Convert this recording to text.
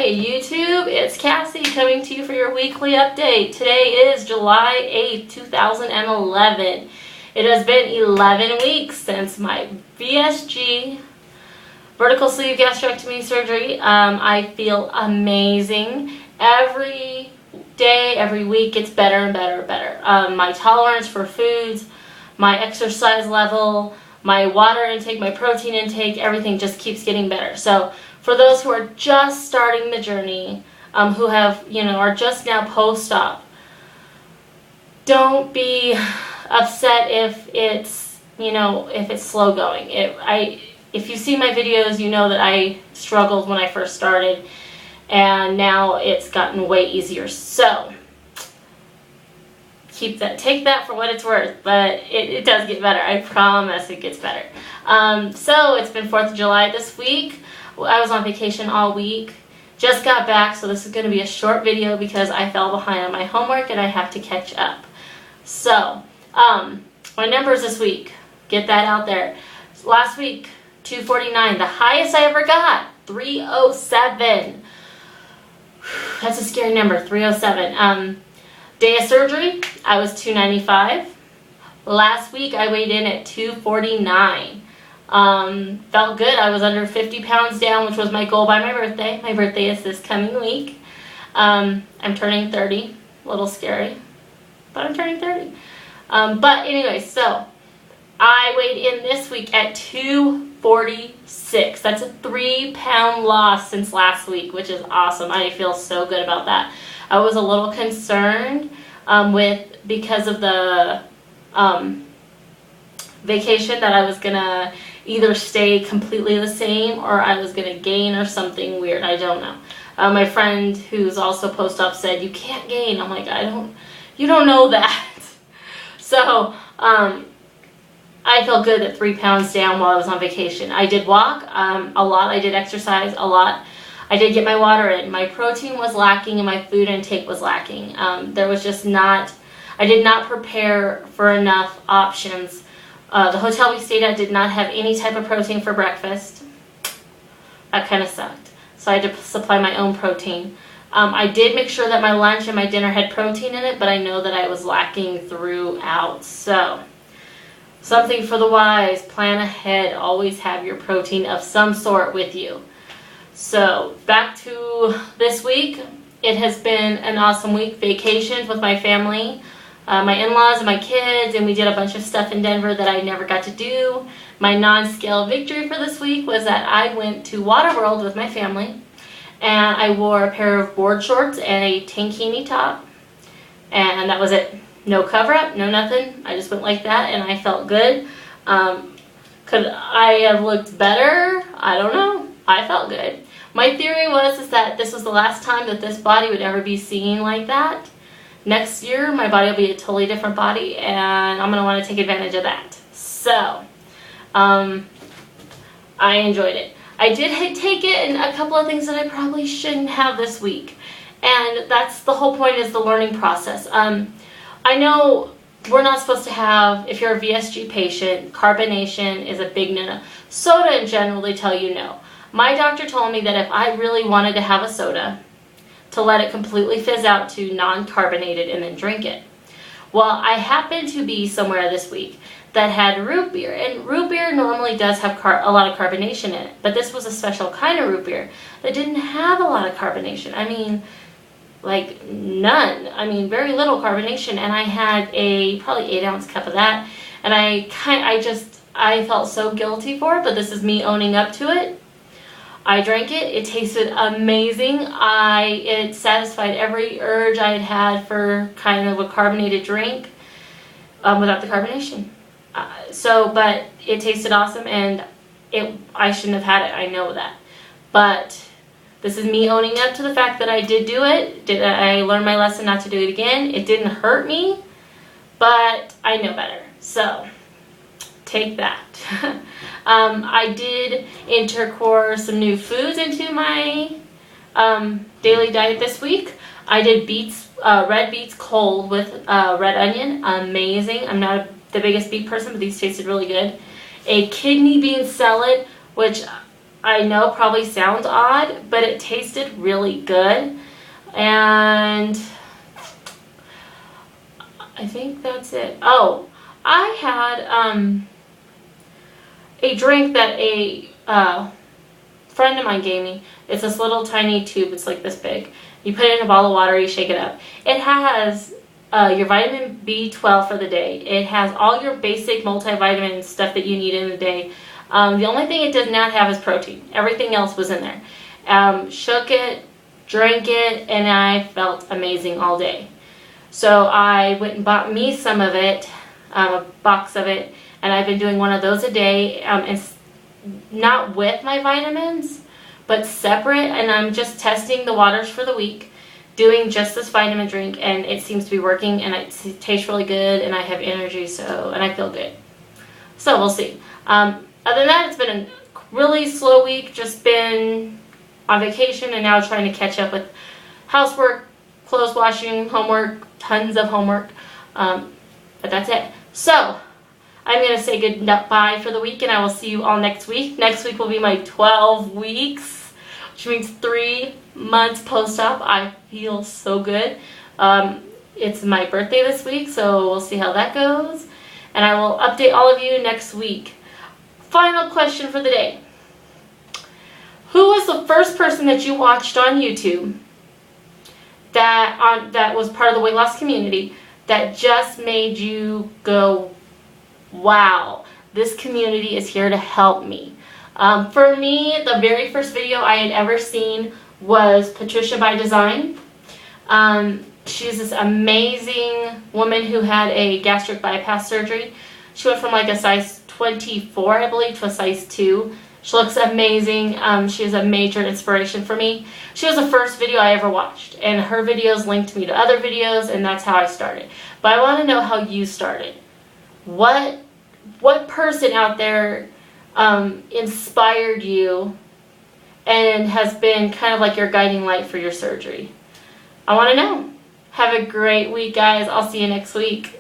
Hey YouTube, it's Cassie coming to you for your weekly update. Today is July 8th, 2011. It has been 11 weeks since my VSG vertical sleeve gastrectomy surgery. I feel amazing. Every day, every week gets better and better and better. My tolerance for foods, my exercise level, my water intake, my protein intake, everything just keeps getting better. So for those who are just starting the journey, who have, are just now post-op, don't be upset if it's, if it's slow going. If you see my videos, you know that I struggled when I first started, and now it's gotten way easier. So take that for what it's worth, but it does get better. I promise it gets better. So it's been 4th of July this week. I was on vacation all week, just got back, so this is going to be a short video because I fell behind on my homework and I have to catch up. So, my numbers this week, get that out there. Last week, 249, the highest I ever got, 307. That's a scary number, 307. Day of surgery, I was 295. Last week, I weighed in at 249. Felt good. I was under 50 pounds down, which was my goal by my birthday. My birthday is this coming week. I'm turning 30. A little scary, but I'm turning 30. But anyway, so I weighed in this week at 246. That's a 3-pound loss since last week, which is awesome. I feel so good about that. I was a little concerned because of the vacation that I was gonna either stay completely the same or I was gonna gain or something weird. I don't know. My friend who's also post-op said, you can't gain. I'm like, you don't know that. So I felt good at 3 pounds down while I was on vacation. I did walk a lot. I did exercise a lot. I did get my water in. My protein was lacking and my food intake was lacking. There was just not, I did not prepare for enough options. The hotel we stayed at did not have any type of protein for breakfast. That kind of sucked. So I had to supply my own protein. I did make sure that my lunch and my dinner had protein in it, but I know that I was lacking throughout. So, something for the wise, plan ahead, always have your protein of some sort with you. So, back to this week. It has been an awesome week. Vacations with my family. My in-laws and my kids, and we did a bunch of stuff in Denver that I never got to do. My non-scale victory for this week was that I went to Waterworld with my family, and I wore a pair of board shorts and a tankini top, and that was it. No cover-up, no nothing. I just went like that, and I felt good. Could I have looked better? I don't know. I felt good. My theory was that this was the last time that this body would ever be seen like that. Next year, my body will be a totally different body, and I'm going to want to take advantage of that. So, I enjoyed it. I did take it in a couple of things that I probably shouldn't have this week, and that's the whole point, is the learning process. I know we're not supposed to have, if you're a VSG patient, carbonation is a big no-no. Soda in general, they tell you no. My doctor told me that if I really wanted to have a soda, to let it completely fizz out to non-carbonated and then drink it. Well, I happened to be somewhere this week that had root beer, and root beer normally does have a lot of carbonation in it, but this was a special kind of root beer that didn't have a lot of carbonation. I mean, like none. I mean, very little carbonation, and I had a probably 8-ounce cup of that, and I felt so guilty for it, but this is me owning up to it. I drank it. It tasted amazing. It satisfied every urge I had had for kind of a carbonated drink without the carbonation. But it tasted awesome, and I shouldn't have had it. I know that. But this is me owning up to the fact that I did do it. I learned my lesson not to do it again. It didn't hurt me, but I know better. So, take that. I did intercore some new foods into my daily diet this week. I did red beets cold with red onion. Amazing. I'm not the biggest beet person, but these tasted really good. A kidney bean salad, which I know probably sounds odd, but it tasted really good. And I think that's it. Oh, I had a drink that a friend of mine gave me. It's this little tiny tube. It's like this big. You put it in a bottle of water, you shake it up. It has your vitamin B12 for the day. It has all your basic multivitamin stuff that you need in the day. The only thing it does not have is protein. Everything else was in there. Shook it, drank it, and I felt amazing all day. So I went and bought me some of it, a box of it, and I've been doing one of those a day, and not with my vitamins, but separate, and I'm just testing the waters for the week, doing just this vitamin drink, and it seems to be working, and it tastes really good, and I have energy, and I feel good. So we'll see. Other than that, it's been a really slow week, just been on vacation, and now trying to catch up with housework, clothes washing, homework, tons of homework, but that's it. So I'm going to say goodbye for the week, and I will see you all next week. Next week will be my 12 weeks, which means 3 months post-op. I feel so good. It's my birthday this week, so we'll see how that goes, and I will update all of you next week. Final question for the day. Who was the first person that you watched on YouTube that was part of the weight loss community that just made you go, wow, this community is here to help me? For me, the very first video I had ever seen was Patricia by Design. She's this amazing woman who had a gastric bypass surgery. She went from like a size 24, I believe, to a size 2. She looks amazing. She is a major inspiration for me. She was the first video I ever watched, and her videos linked me to other videos, and that's how I started. But I want to know how you started. What person out there inspired you and has been kind of like your guiding light for your surgery? I want to know. Have a great week, guys. I'll see you next week.